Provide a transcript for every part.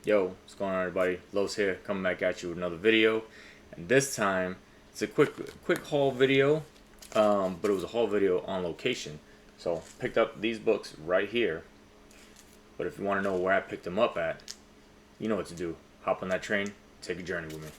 Yo, what's going on, everybody? Los here, coming back at you with another video, and this time it's a quick haul video, but it was a haul video on location. So picked up these books right here. But if you want to know where I picked them up at, you know what to do. Hop on that train, take a journey with me.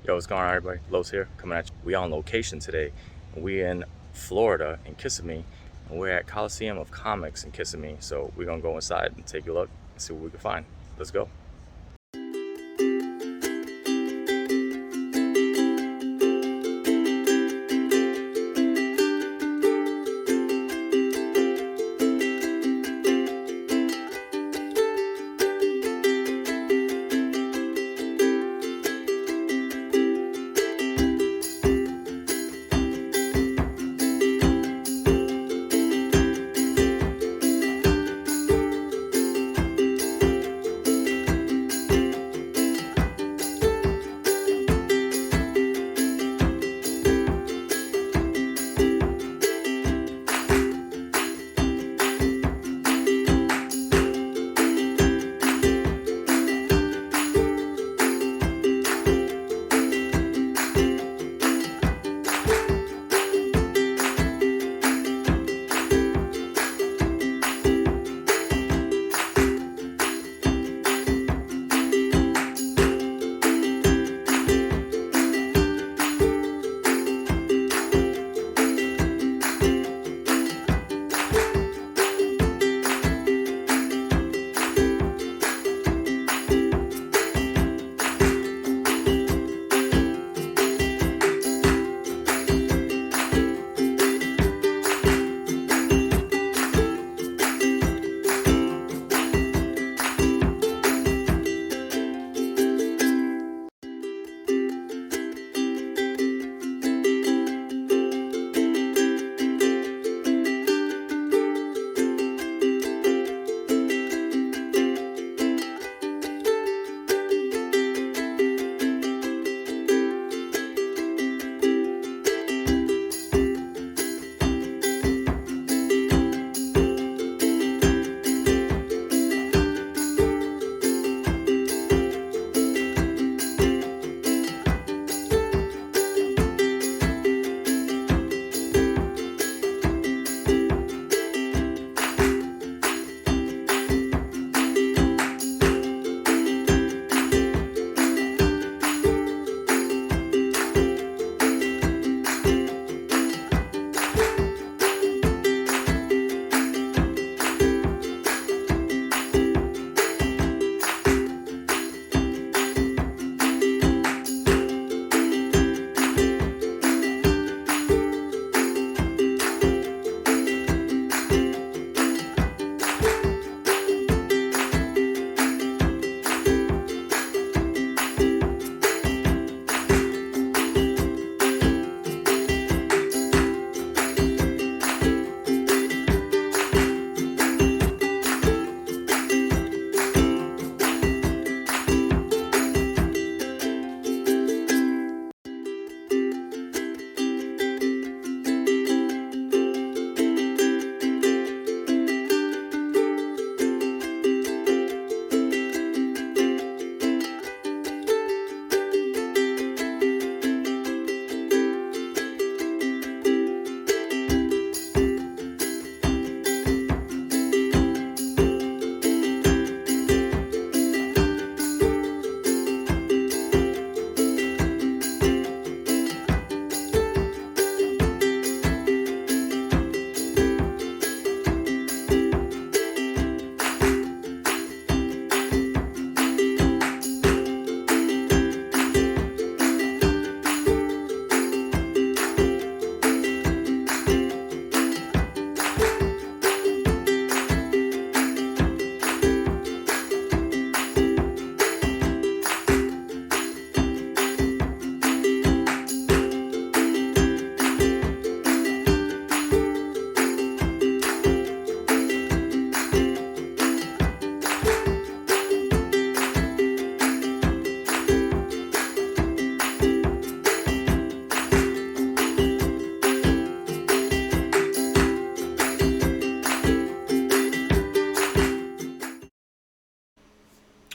Yo, what's going on, everybody? Los here, coming at you. We on location today. We in Florida, in Kissimmee, and we're at Coliseum of Comics in Kissimmee. So we're gonna go inside and take a look and see what we can find. Let's go.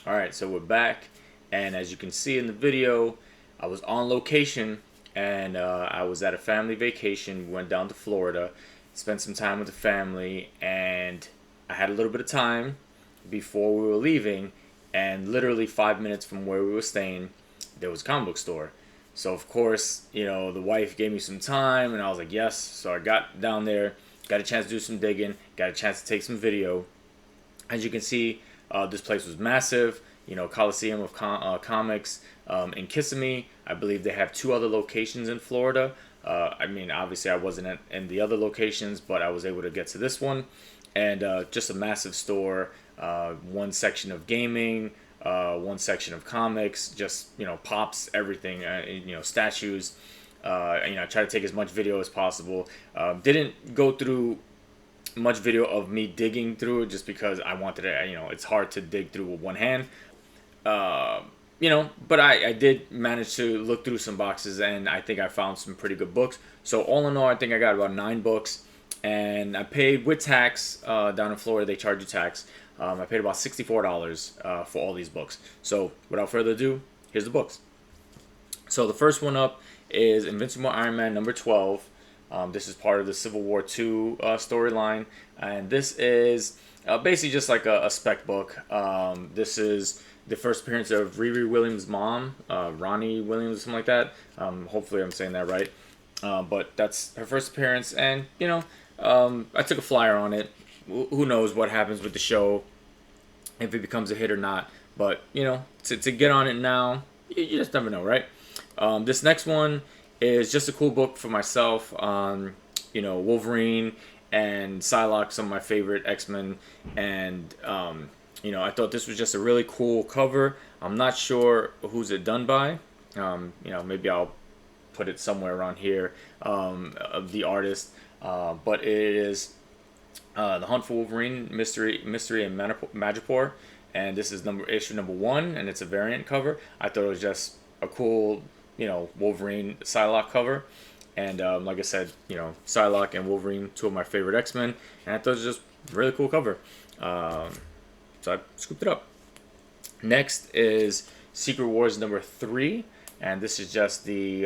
Alright, so we're back, and as you can see in the video, I was on location, and I was at a family vacation. We went down to Florida, spent some time with the family, and I had a little bit of time before we were leaving, and literally 5 minutes from where we were staying, there was a comic book store. So of course, you know, the wife gave me some time, and I was like, yes. So I got down there, got a chance to do some digging, got a chance to take some video. As you can see, this place was massive, you know, Coliseum of Comics in Kissimmee. I believe they have 2 other locations in Florida. I mean, obviously I wasn't in the other locations, but I was able to get to this one. And just a massive store, one section of gaming, one section of comics, just, you know, pops, everything, you know, statues. You know, I try to take as much video as possible. Didn't go through much video of me digging through it just because I wanted to, you know, it's hard to dig through with one hand. You know, but I did manage to look through some boxes, and I think I found some pretty good books. So all in all, I think I got about 9 books, and I paid with tax. Down in Florida, they charge you tax. I paid about $64 for all these books. So without further ado, here's the books. So the first one up is Invincible Iron Man number 12. This is part of the Civil War II storyline, and this is basically just like a spec book. This is the first appearance of Riri Williams' mom, Ronnie Williams, or something like that. Hopefully I'm saying that right. But that's her first appearance, and, you know, I took a flyer on it. Who knows what happens with the show, if it becomes a hit or not. But, you know, to get on it now, you just never know, right? This next one is just a cool book for myself on, you know, Wolverine and Psylocke, some of my favorite X-Men, and you know, I thought this was just a really cool cover. I'm not sure who's it done by. You know, maybe I'll put it somewhere around here, of the artist, but it is The Hunt for Wolverine, Mystery and Madripoor, and this is issue number 1, and it's a variant cover. I thought it was just a cool, you know, Wolverine Psylocke cover, and like I said, you know, Psylocke and Wolverine, 2 of my favorite X-Men, and I thought it was just a really cool cover. So I scooped it up. Next is Secret Wars number 3, and this is just the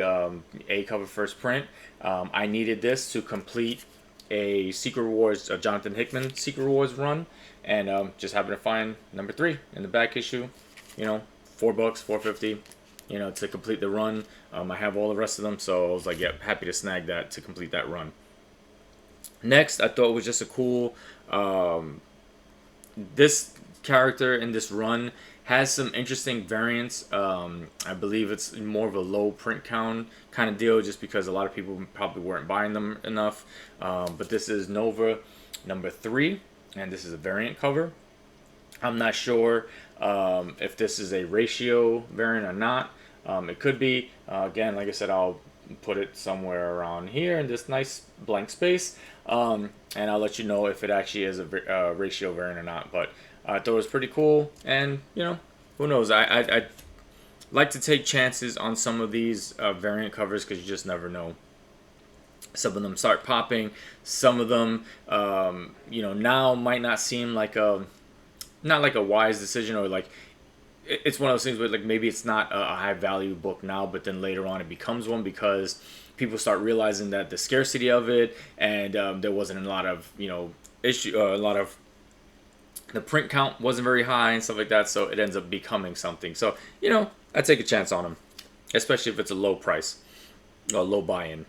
A cover first print. I needed this to complete a Secret Wars, Jonathan Hickman Secret Wars run, and just happened to find number 3 in the back issue. You know, $4, $4.50. You know, to complete the run. I have all the rest of them, so I was like, yeah, happy to snag that to complete that run. Next, I thought it was just a cool. This character in this run has some interesting variants. I believe it's more of a low print count kind of deal, just because a lot of people probably weren't buying them enough. But this is Nova number 3, and this is a variant cover. I'm not sure if this is a ratio variant or not. It could be. Again, like I said, I'll put it somewhere around here in this nice blank space, and I'll let you know if it actually is a ratio variant or not. But I thought it was pretty cool, and, you know, who knows? I like to take chances on some of these variant covers, because you just never know. Some of them start popping. Some of them, you know, now might not seem like not like a wise decision, or like it's one of those things where, like, maybe it's not a high value book now, but then later on it becomes one, because people start realizing that the scarcity of it, and there wasn't a lot of, you know, a lot of, the print count wasn't very high and stuff like that, so it ends up becoming something. So, you know, I take a chance on them, especially if it's a low price or low buy-in.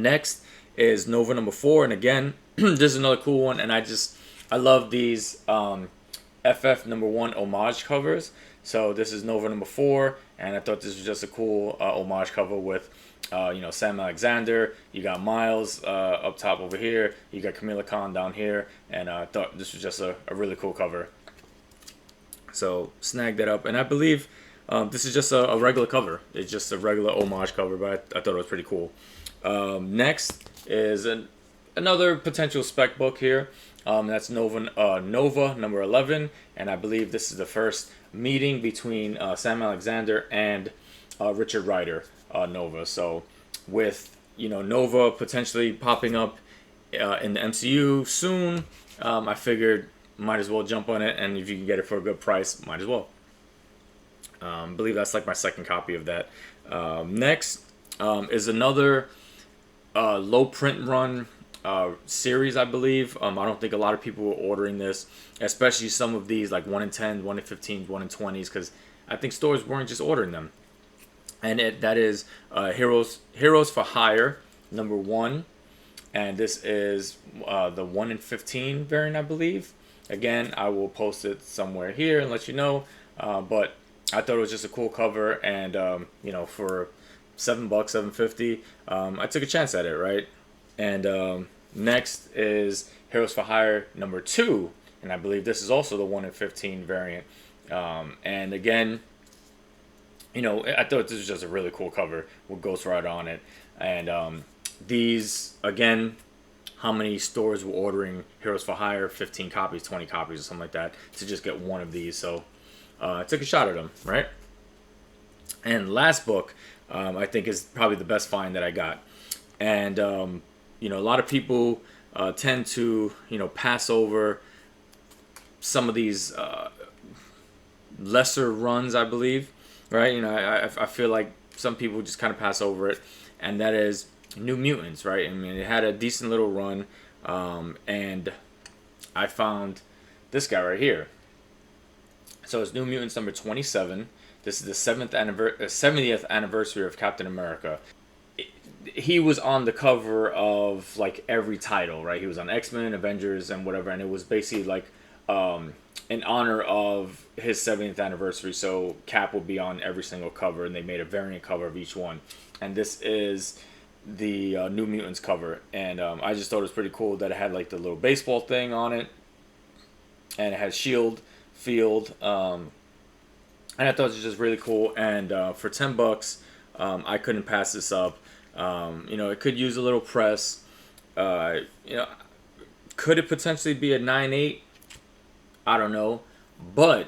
Next is Nova number 4, and again, this is another cool one, and I love these FF number 1 homage covers. So this is Nova number 4, and I thought this was just a cool homage cover with, you know, Sam Alexander. You got Miles up top over here. You got Camilla Khan down here, and I thought this was just a really cool cover. So snag that up, and I believe this is just a regular cover. It's just a regular homage cover, but I thought it was pretty cool. Next is another potential spec book here. That's Nova number 11, and I believe this is the first meeting between Sam Alexander and Richard Rider, Nova. So with, you know, Nova potentially popping up in the MCU soon, I figured might as well jump on it, and if you can get it for a good price, might as well. I believe that's like my second copy of that. Next is another low print run series, I believe. I don't think a lot of people were ordering this, especially some of these like 1 in 10, 1 in 15, 1 in 20s, because I think stores weren't just ordering them. And that is Heroes for Hire #1, and this is the 1 in 15 variant, I believe. Again, I will post it somewhere here and let you know. But I thought it was just a cool cover, and you know, for $7, $7.50, I took a chance at it, right? And next is Heroes for Hire #2, and I believe this is also the 1 in 15 variant. And again, you know, I thought this was just a really cool cover with Ghost Rider on it. And these, again, how many stores were ordering Heroes for Hire, 15 copies, 20 copies, or something like that, to just get one of these. So I took a shot at them, right? And last book, I think, is probably the best find that I got. And, you know, a lot of people tend to, you know, pass over some of these lesser runs, I believe. Right, you know, I feel like some people just kind of pass over it, and that is New Mutants, right? I mean, it had a decent little run, and I found this guy right here. So it's New Mutants #27. This is the 70th anniversary of Captain America. He was on the cover of like every title, right? He was on X-Men, Avengers, and whatever, and it was basically like in honor of his 70th anniversary. So Cap will be on every single cover, and they made a variant cover of each one. And this is the New Mutants cover, and I just thought it was pretty cool that it had like the little baseball thing on it, and it has Shield, Field, and I thought it was just really cool. And for $10, I couldn't pass this up. You know, it could use a little press. You know, could it potentially be a 9.8? I don't know. But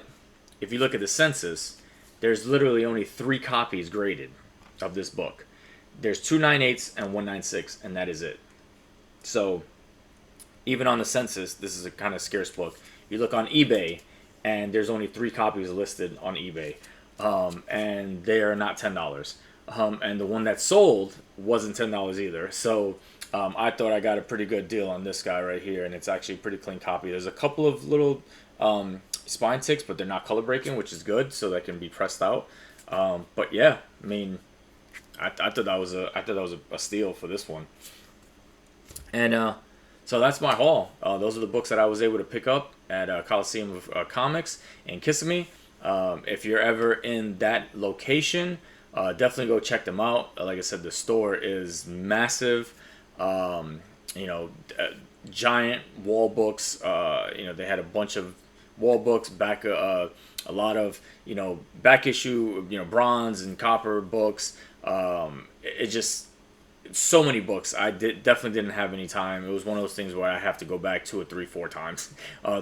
if you look at the census, there's literally only 3 copies graded of this book. There's 2 9.8s and 1 9.6, and that is it. So even on the census, this is a kind of scarce book. You look on eBay, and there's only 3 copies listed on eBay, and they are not $10. And the one that sold wasn't $10 either. So I thought I got a pretty good deal on this guy right here, and it's actually a pretty clean copy. There's a couple of little spine ticks, but they're not color breaking, which is good, so that can be pressed out. But yeah, I mean, I thought that was a steal for this one. And so that's my haul. Those are the books that I was able to pick up at Coliseum of Comics in Kissimmee. If you're ever in that location, definitely go check them out. Like I said, the store is massive. You know, giant wall books. You know, they had a bunch of wall books, back a lot of, you know, back issue, you know, bronze and copper books. It just, so many books. I definitely didn't have any time. It was one of those things where I have to go back 2 or 3, 4 times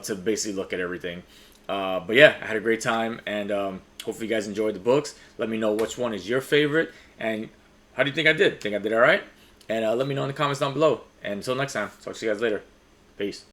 to basically look at everything. But yeah, I had a great time, and hopefully you guys enjoyed the books. Let me know which one is your favorite, and how do you think I did? Think I did all right? And let me know in the comments down below. And until next time, talk to you guys later. Peace.